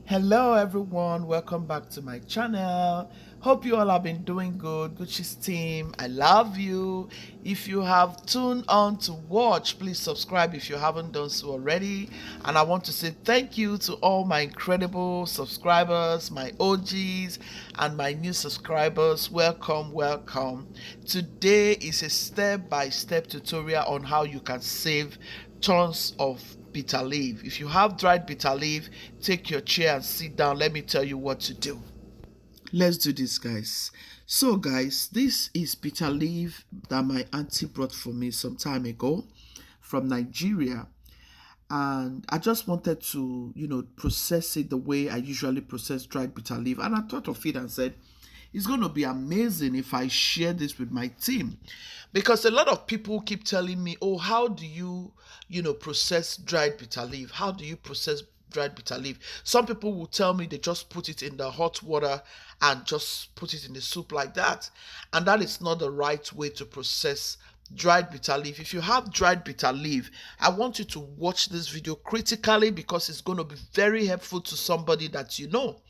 Hello everyone, welcome back to my channel. Hope you all have been doing good. Gucci's team, I love you. If you have tuned on to watch, please subscribe if you haven't done so already. And I want to say thank you to all my incredible subscribers, my OGs and my new subscribers. Welcome, welcome. Today is a step-by-step tutorial on how you can save tons of bitter leaf. If you have dried bitter leaf, take your chair and sit down. Let me tell you what to do. Let's do this, guys. So guys, this is bitter leaf that my auntie brought for me some time ago from Nigeria, and I just wanted to process it the way I usually process dried bitter leaf. And I thought of it and said, it's going to be amazing if I share this with my team, because a lot of people keep telling me, oh, how do you process dried bitter leaf? How do you process dried bitter leaf? Some people will tell me they just put it in the hot water and just put it in the soup like that, and that is not the right way to process dried bitter leaf. If you have dried bitter leaf, I want you to watch this video critically, because it's going to be very helpful to somebody that you know.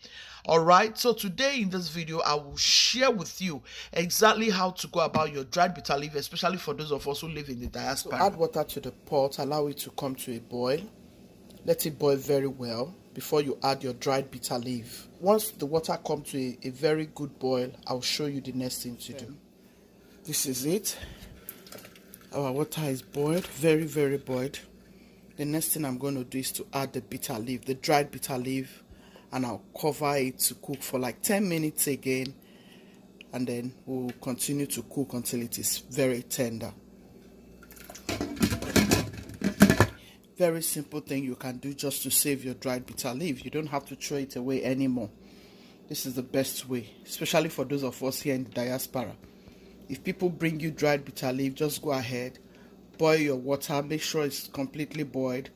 All right, so today in this video I will share with you exactly how to go about your dried bitter leaf, especially for those of us who live in the diaspora. So add water to the pot, allow it to come to a boil. Let it boil very well before you add your dried bitter leaf. Once the water comes to a very good boil, I'll show you the next thing to do. This is it. Our water is boiled, very, very boiled. The next thing I'm going to do is to add the bitter leaf, the dried bitter leaf, and I'll cover it to cook for like 10 minutes again, and then we'll continue to cook until it is very tender. Very simple thing you can do just to save your dried bitter leaf. You don't have to throw it away anymore. This is the best way, especially for those of us here in the diaspora. If people bring you dried bitter leaf, just go ahead, boil your water, make sure it's completely boiled,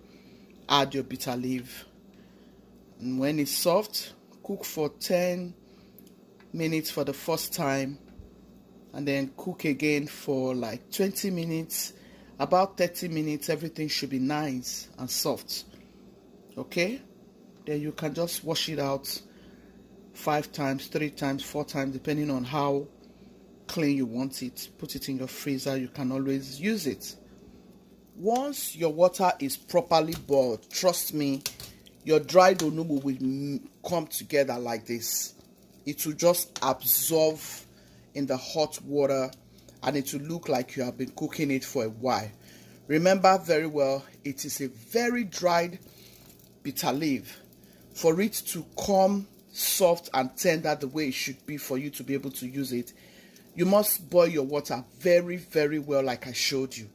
add your bitter leaf, and when it's soft, cook for 10 minutes for the first time, and then cook again for like 20 minutes. About 30 minutes, everything should be nice and soft. Okay? Then you can just wash it out 5 times, 3 times, 4 times, depending on how clean you want it. Put it in your freezer. You can always use it. Once your water is properly boiled, trust me, your dried onugbu will come together like this. It will just absorb in the hot water, and it will look like you have been cooking it for a while. Remember very well, it is a very dried bitter leaf. For it to come soft and tender the way it should be for you to be able to use it, you must boil your water very, very well, like I showed you.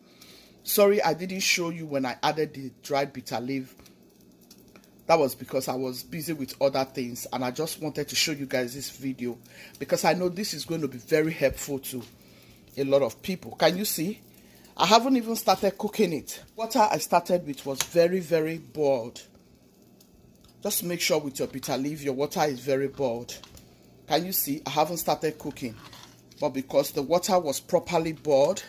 Sorry, I didn't show you when I added the dried bitter leaf. That was because I was busy with other things, and I just wanted to show you guys this video because I know this is going to be very helpful to a lot of people. Can you see? I haven't even started cooking it. Water I started with was very, very boiled. Just make sure with your bitter leaf, your water is very boiled. Can you see? I haven't started cooking. But because the water was properly boiled,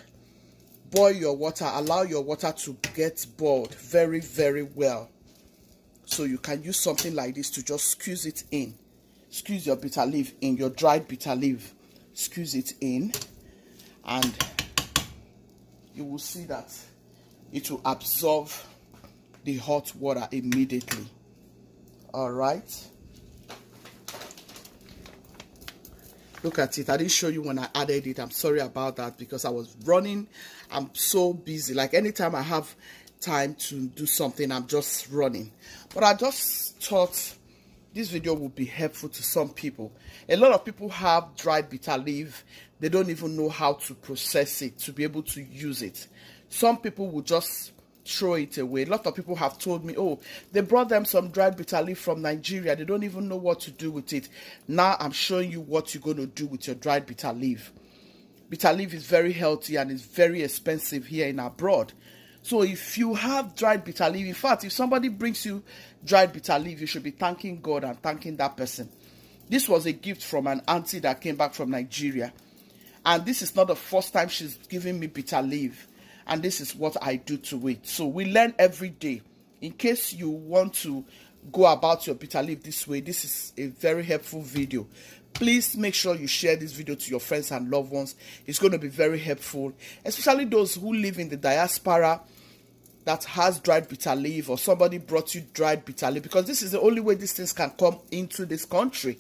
boil your water. Allow your water to get boiled very, very well. So you can use something like this to just squeeze it in. Squeeze your bitter leaf in, your dried bitter leaf. Squeeze it in, and you will see that it will absorb the hot water immediately. All right. Look at it. I didn't show you when I added it. I'm sorry about that because I was running. I'm so busy. Like anytime I have time to do something, I'm just running. But I just thought this video would be helpful to some people. A lot of people have dried bitter leaf. They don't even know how to process it to be able to use it. Some people will just throw it away. A lot of people have told me, oh, they brought them some dried bitter leaf from Nigeria. They don't even know what to do with it. Now I'm showing you what you're going to do with your dried bitter leaf. Bitter leaf is very healthy and it's very expensive here in abroad. So if you have dried bitter leaf, in fact, if somebody brings you dried bitter leaf, you should be thanking God and thanking that person. This was a gift from an auntie that came back from Nigeria. And this is not the first time she's giving me bitter leaf. And this is what I do to it. So we learn every day. In case you want to go about your bitter leaf this way. This is a very helpful video. Please make sure you share this video to your friends and loved ones. It's going to be very helpful, especially those who live in the diaspora that has dried bitter leaf, or somebody brought you dried bitter leaf, because this is the only way these things can come into this country.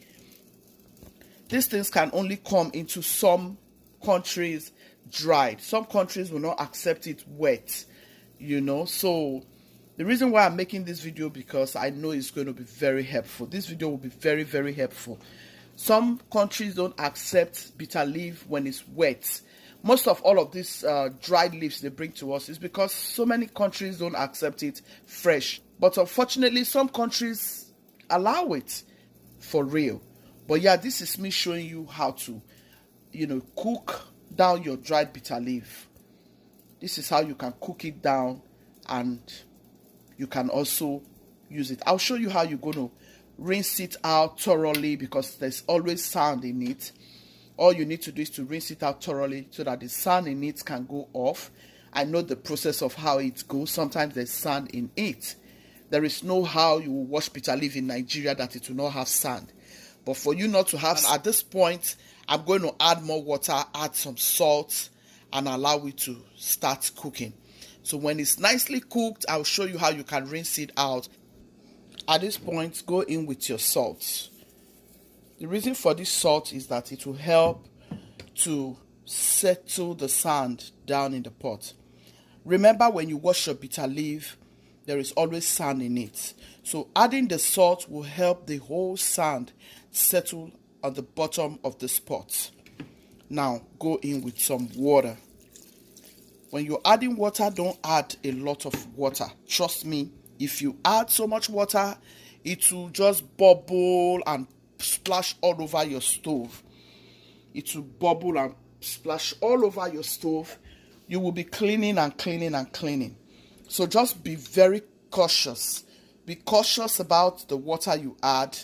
These things can only come into some countries dried. Some countries will not accept it wet, you know. So the reason why I'm making this video, because I know it's going to be very helpful. This video will be very, very helpful. Some countries don't accept bitter leaf when it's wet. Most of all of these dried leaves they bring to us is because so many countries don't accept it fresh. But unfortunately, some countries allow it for real. But yeah, this is me showing you how to, you know, cook down your dried bitter leaf. This is how you can cook it down, and you can also use it. I'll show you how you're going to rinse it out thoroughly, because there's always sand in it. All you need to do is to rinse it out thoroughly so that the sand in it can go off. I know the process of how it goes. Sometimes there's sand in it. There is no how you will wash bitter leaf in Nigeria that it will not have sand. But for you not to have, at this point, I'm going to add more water, add some salt, and allow it to start cooking. So when it's nicely cooked, I'll show you how you can rinse it out. At this point, go in with your salt. The reason for this salt is that it will help to settle the sand down in the pot. Remember, when you wash your bitter leaf, there is always sand in it. So adding the salt will help the whole sand settle on the bottom of this pot. Now go in with some water. When you're adding water, don't add a lot of water. Trust me, if you add so much water, it will just bubble and splash all over your stove. It will bubble and splash all over your stove. You will be cleaning and cleaning and cleaning. So just be very cautious. Be cautious about the water you add.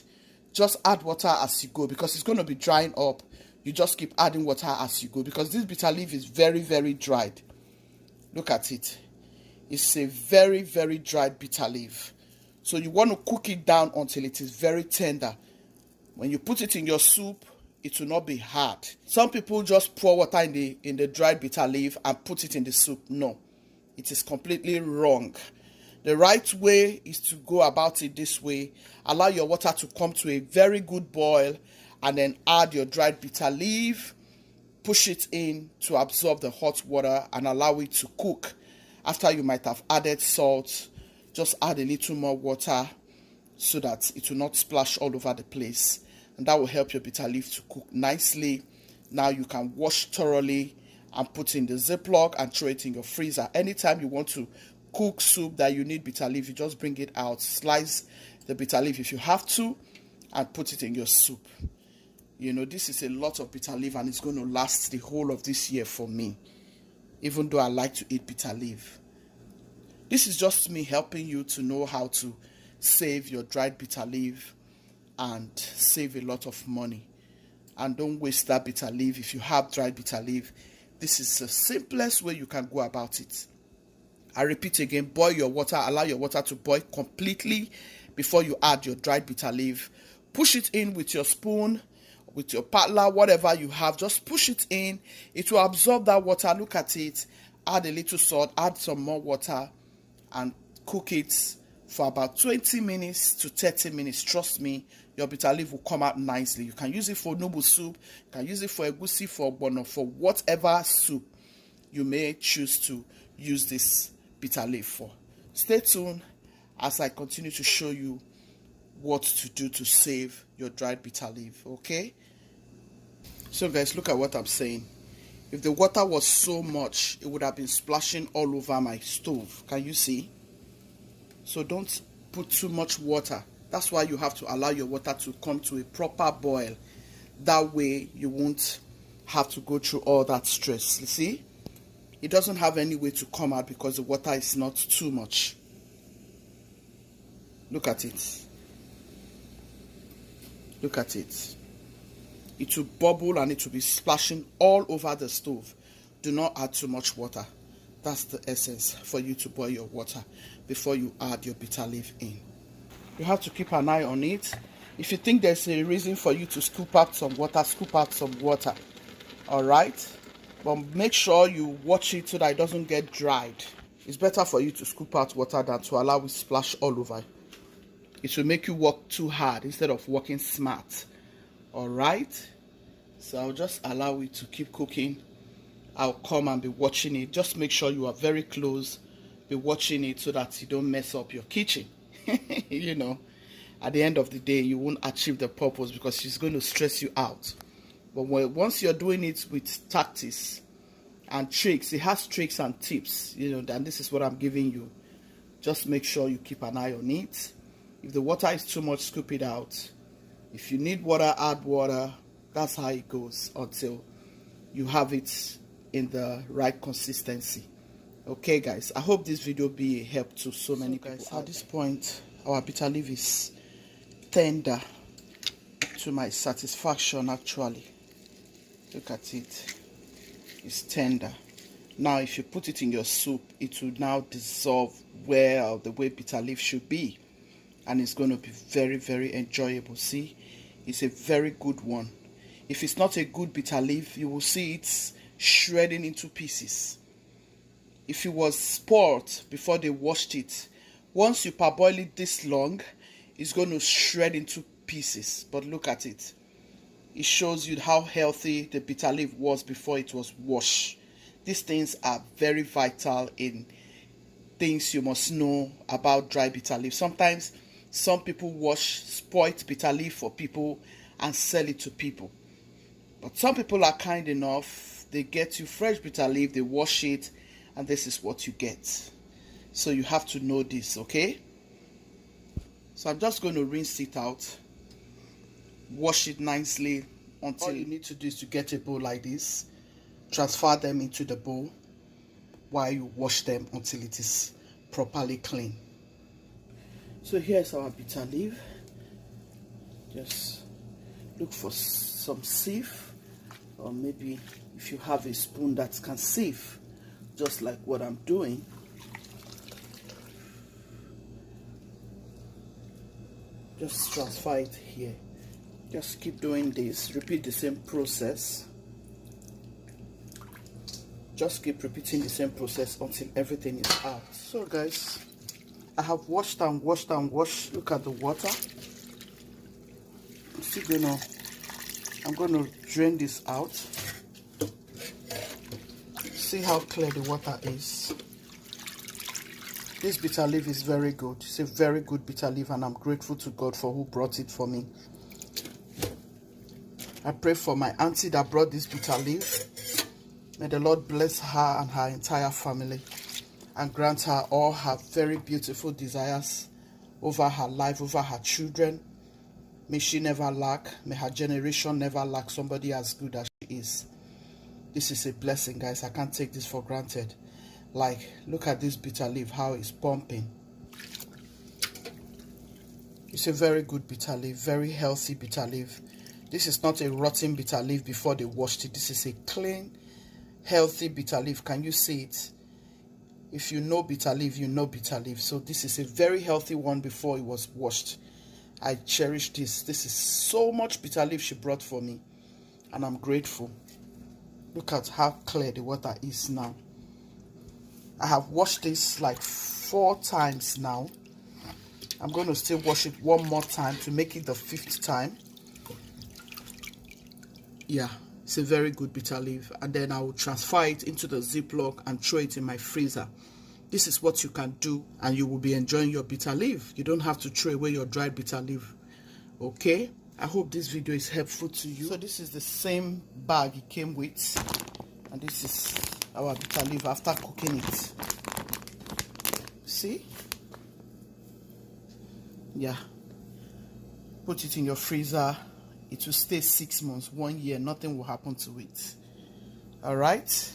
Just add water as you go, because it's going to be drying up. You just keep adding water as you go, because this bitter leaf is very, very dried. Look at it. It's a very, very dried bitter leaf. So you want to cook it down until it is very tender. When you put it in your soup, it will not be hard. Some people just pour water in the dried bitter leaf and put it in the soup. No, it is completely wrong. The right way is to go about it this way. Allow your water to come to a very good boil, and then add your dried bitter leaf. Push it in to absorb the hot water and allow it to cook. After you might have added salt, just add a little more water so that it will not splash all over the place. And that will help your bitter leaf to cook nicely. Now you can wash thoroughly and put in the Ziploc and throw it in your freezer. Anytime you want to cook soup that you need bitter leaf, you just bring it out, slice the bitter leaf if you have to, and put it in your soup. You know, this is a lot of bitter leaf, and it's going to last the whole of this year for me, even though I like to eat bitter leaf. This is just me helping you to know how to save your dried bitter leaf and save a lot of money. And don't waste that bitter leaf. If you have dried bitter leaf, this is the simplest way you can go about it. I repeat again, boil your water. Allow your water to boil completely before you add your dried bitter leaf. Push it in with your spoon, with your paddler, whatever you have. Just push it in. It will absorb that water. Look at it. Add a little salt. Add some more water and cook it for about 20 minutes to 30 minutes. Trust me, your bitter leaf will come out nicely. You can use it for noodle soup. You can use it for egusi, for ogbono, for whatever soup you may choose to use this bitter leaf for. Stay tuned as I continue to show you what to do to save your dried bitter leaf, okay? So guys, look at what I'm saying. If the water was so much, it would have been splashing all over my stove. Can you see? So don't put too much water. That's why you have to allow your water to come to a proper boil. That way you won't have to go through all that stress. You see? It doesn't have any way to come out because the water is not too much. Look at it. Look at it. It will bubble and it will be splashing all over the stove. Do not add too much water. That's the essence for you to boil your water before you add your bitter leaf in. You have to keep an eye on it. If you think there's a reason for you to scoop out some water, scoop out some water. All right, but make sure you watch it so that it doesn't get dried. It's better for you to scoop out water than to allow it splash all over. It will make you work too hard instead of working smart. All right, so I'll just allow it to keep cooking. I'll come and be watching it. Just make sure you are very close, be watching it so that you don't mess up your kitchen. You know, at the end of the day, you won't achieve the purpose because she's going to stress you out. But once you're doing it with tactics and tricks, it has tricks and tips, you know, and this is what I'm giving you. Just make sure you keep an eye on it. If the water is too much, scoop it out. If you need water, add water. That's how it goes until you have it in the right consistency. Okay, guys, I hope this video be a help to so many people. Guys, at this point, our bitter leaf is tender to my satisfaction, actually. Look at it. It's tender. Now, if you put it in your soup, it will now dissolve well the way bitter leaf should be. And it's going to be very, very enjoyable. See, it's a very good one. If it's not a good bitter leaf, you will see it's shredding into pieces. If it was spoiled before they washed it, once you parboil it this long, it's going to shred into pieces. But look at it. It shows you how healthy the bitter leaf was before it was washed. These things are very vital in things you must know about dry bitter leaf. Sometimes some people wash spoiled bitter leaf for people and sell it to people. But some people are kind enough. They get you fresh bitter leaf, they wash it, and this is what you get. So you have to know this, okay? So I'm just going to rinse it out. Wash it nicely until all you need to do is to get a bowl like this. Transfer them into the bowl while you wash them until it is properly clean. So here's our bitter leaf. Just look for some sieve, or maybe if you have a spoon that can sieve, just like what I'm doing. Just transfer it here. Just keep doing this. Repeat the same process. Just keep repeating the same process until everything is out. So guys, I have washed and washed and washed. Look at the water. I'm gonna drain this out. See how clear the water is. This bitter leaf is very good. It's a very good bitter leaf, and I'm grateful to God for who brought it for me. I pray for my auntie that brought this bitter leaf. May the Lord bless her and her entire family and grant her all her very beautiful desires over her life, over her children. May she never lack. May her generation never lack somebody as good as she is. This is a blessing, guys. I can't take this for granted. Like, look at this bitter leaf, how it's pumping. It's a very good bitter leaf, very healthy bitter leaf. This is not a rotten bitter leaf before they washed it. This is a clean, healthy bitter leaf. Can you see it? If you know bitter leaf, you know bitter leaf. So this is a very healthy one before it was washed. I cherish this. This is so much bitter leaf she brought for me, and I'm grateful. Look at how clear the water is now. I have washed this like 4 times now. I'm going to still wash it one more time to make it the 5th time. Yeah, it's a very good bitter leaf. And then I will transfer it into the Ziploc and throw it in my freezer. This is what you can do, and you will be enjoying your bitter leaf. You don't have to throw away your dried bitter leaf. Okay? I hope this video is helpful to you. So this is the same bag it came with. And this is our bitter leaf after cooking it. See? Yeah. Put it in your freezer. It will stay 6 months, 1 year. Nothing will happen to it. Alright?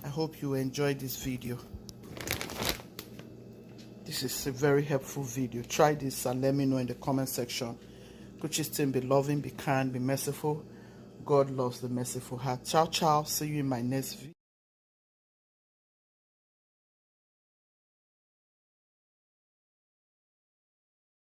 I hope you enjoyed this video. This is a very helpful video. Try this and let me know in the comment section. Kuchi's be loving, be kind, be merciful. God loves the merciful heart. Ciao, ciao. See you in my next video.